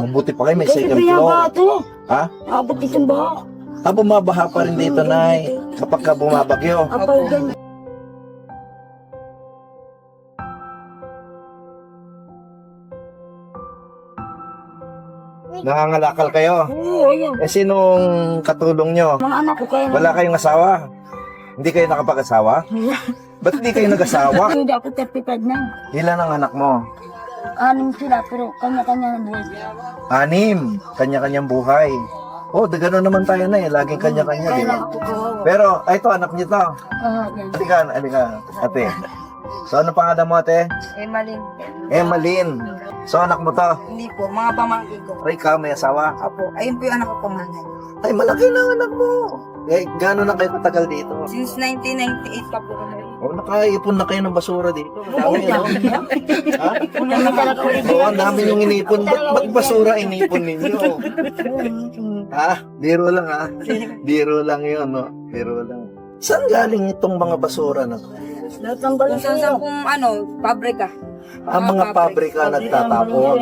Mabuti pa kayo, may Kasi second kaya floor. ba ito? Ha? Abot isang baha. Bumabaha pa rin dito, Nay. Kapag ka bumabagyo. Apay ganyan. Nangangalakal kayo. Oo, ayan. Eh, sinong katulong nyo? Mga anak ko kaya Wala kayong asawa? Hindi kayo nakapag-asawa? Ba't hindi kayo nag-asawa? Hindi ako 35 na. Ilan ang anak mo? 6 sila, pero kanya-kanya na buhay. 6. Kanya-kanyang buhay. Oh, gano'n naman tayo na eh. Laging kanya-kanya, di Kaya ba? lang ako kawawa. Pero, ito, anak niyo to. Yan. Halika, ate. So, ano pangalan mo, ate? Maling. Emmalyn. So, anak mo to. Hindi po, mga pamangkin ko. Ay, ikaw, may asawa. Apo, ayun po yung anak ko panganay. Ay, malaki na ang anak mo. Eh, gano'n na kayo katagal dito? Since 1998 pa po kami. Oh, nakaipon na kayo ng basura dito. Dami, ano? Ha? Una na talaga ulit. Oo, ang dami yung inipon. Ba't basura inipon ninyo? Ha? Biro lang, ha? Biro lang yun, no? Biro lang. Saan galing itong mga basura na to? Natanggal Kung saan saan pong pabrika. Ang mga pabrika nagtatapon.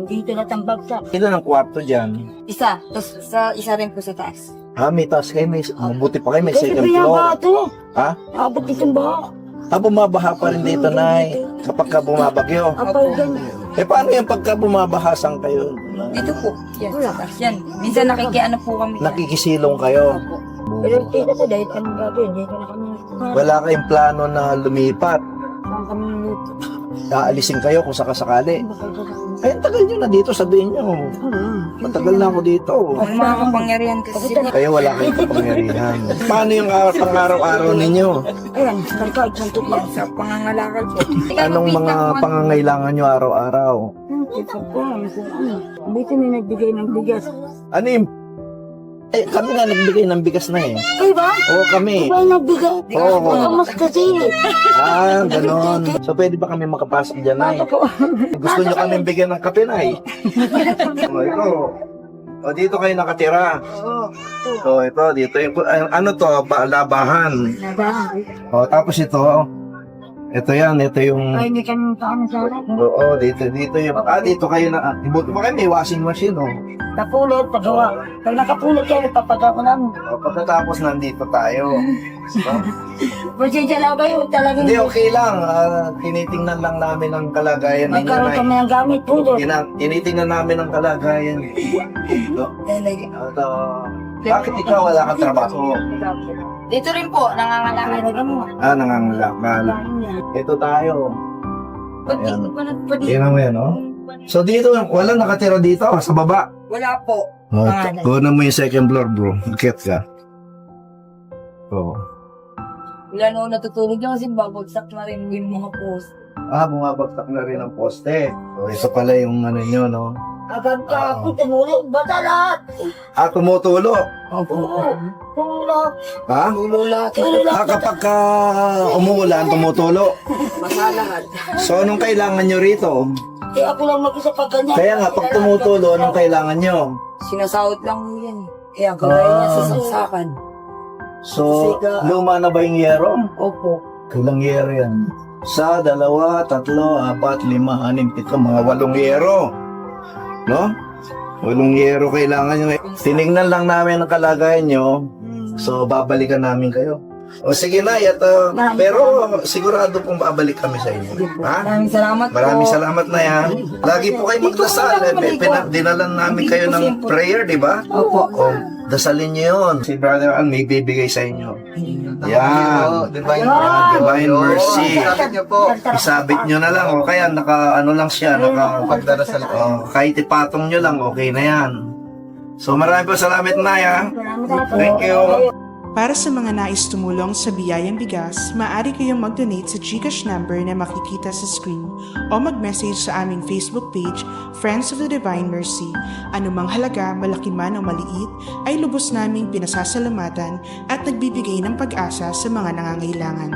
Dito natambag sa. Ilan ang kwarto dyan? Isa, tapos sa isa rin po sa taas. Ha, may taas kayo, may, mabuti pa kayo, may Kasi second kaya floor. ba ito? Ha? Abot isang baha. Bumabaha pa rin dito, Nay. Kapag ka bumabagyo. Apay ganyan. Eh, paano yan pagka bumabahasan kayo? Dito po, yan, sa taas. Yan, minsan nakikiano po kami. Nakikisilong kayo. Opo. Pero tita ko dahil kami gagawin, hindi ko na kami. Wala kayong plano na lumipat. Saan kami luto? Aalisin kayo kung sakasakali. Ay, ang tagal nyo na dito, sabihin nyo. Matagal na ako dito. Ang mga kapangyarihan kasi sila. Kayo wala kayong kapangyarihan. Paano yung pang-araw-araw ninyo? Ayan, karka, isang tutla. Sa pangangalakal po. Anong mga pangangailangan nyo araw-araw? Ito po, dito may nagbigay ng bigas. Ano yung... Eh, kami nga nagbigay ng bigas na eh. Ay ba? Oo, kami. May nagbigay. Oo. Mas kasi. Ah, ganon. So, pwede ba kami makapasok dyan, Nay? Gusto nyo kami bigyan ng kape, Nay? O, ito. O, dito kayo nakatira. So, ito, dito yung... Ano to? Labahan. O, tapos ito. Ito yan, ito yung... Ay, hindi kami paano sa akin. Oo, dito yung... dito kayo na... Ibuto pa kayo, may washing machine, oh. Napulot, pagawa. Pag nakapulot kayo, papagawa namin. O, pagkatapos nandito tayo. So, Pasensya lang kayo, talagang hindi, okay lang. Tinitingnan lang namin ang kalagayan ninyo, magkaroon Nay. kami ng gamit, pulot. Tinitingnan namin ang kalagayan. Ito. Ito. Bakit ikaw wala kang trabaho? Dito rin po, nangangalakal. Talaga mo. Nangangalakal. Ito tayo. Pag Ayan. dito pa nagpadi. Tingnan mo yan, oh. So dito, walang nakatira dito, sa baba. Wala po. Oh, kunan mo yung second floor, bro. Akit ka. Oo. Wala na natutulog niya kasi babagsak na rin yung mga post. Bumabagsak na rin ang poste. So, ito pala yung ano nyo, no? Agad ka ako, tumulog, bata lahat. Tumutulo. Oo, tumulog. Ha? Tumulog. Kapag ka umuulan, tumutulo. Basa lahat. So, anong kailangan nyo rito? Kaya ako lang mag-isa pag ganyan. Kaya nga, pag tumutulo, anong kailangan nyo? Sinasahod lang mo yan eh. Kaya gagawin niya sa saksakan. So, luma na ba yung yero? Opo. Ilang yero yan? 1, 2, 3, 4, 5, 6, 7, mga 8 yero. No? 8 yero kailangan nyo. Tinignan lang namin ang kalagayan nyo. So, babalikan namin kayo. O sige na, pero sigurado pong babalik kami sa inyo. Ha? Maraming salamat po. Maraming salamat na yan. Lagi po kayo magdasal. Dinalan namin kayo ng prayer, di ba? Opo. O, dasalin niyo yun. Si Brother Al may bibigay sa inyo. Yan. Divine mercy. Isabit nyo na lang. O kaya, ano lang siya. Pagdarasal. Kahit ipatong nyo lang, okay na yan. So maraming po salamat na ya. Thank you. Para sa mga nais tumulong sa Biyayang Bigas, maaari kayong mag-donate sa GCash number na makikita sa screen o mag-message sa aming Facebook page, Friends of the Divine Mercy. Anumang halaga, malaki man o maliit, ay lubos naming pinasasalamatan at nagbibigay ng pag-asa sa mga nangangailangan.